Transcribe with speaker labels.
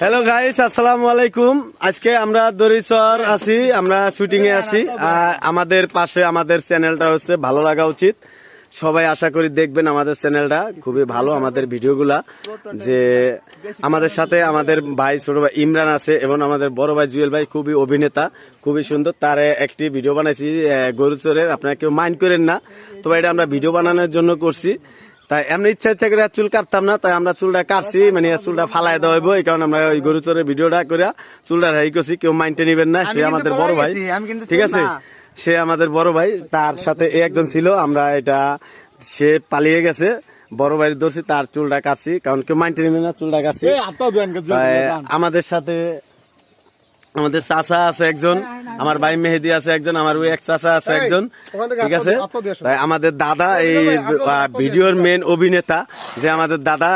Speaker 1: Hello guys, আসসালামু আলাইকুম। আজকে আমরা দড়িচর আছি, আমরা শুটিং এ আছি। আমাদের পাশে আমাদের চ্যানেলটা হচ্ছে ভালো লাগা উচিত। সবাই আশা করি দেখবেন আমাদের চ্যানেলটা, খুবই ভালো আমাদের ভিডিওগুলা। যে আমাদের সাথে আমাদের ভাই ছোট ভাই ইমরান আছে এবং আমাদের বড় ভাই জুয়েল ভাই খুবই অভিনেতা, খুবই সুন্দর। তার একটি ভিডিও বানাইছি গরুচরের, আপনারা কেউ মাইন্ড করেন না। তবে এটা আমরা ভিডিও বানানোর জন্য করছি। তাই এমনি ইচ্ছা করে চুল কাটতাম না, তাই আমরা চুলটা কাটছি, মানে চুলটা ফালাই দেওয়া হইব। এই কারণে আমরা ওই গরুচরের ভিডিওটা করে চুলটা হাই করছি। কেউ মাইন্ডে নিবেন না, সে আমাদের বড় ভাই, ঠিক আছে? সে আমাদের বড় ভাই, তার সাথে একজন ছিল, আমরা এটা সে পালিয়ে গেছে, বড় ভাই ধরছি, তার চুলটা কাটছি, কারণ কেউ মাইন্ডে নিবেন না, চুলটা কাটছি। আমাদের সাথে আমাদের চাচা আছে একজন, আমার ভাই মেহেদি আছে একজন, আমার ওই এক চাচা আছে একজন, ঠিক আছে? আমাদের দাদা এই ভিডিওর মেন অভিনেতা, যে আমাদের দাদা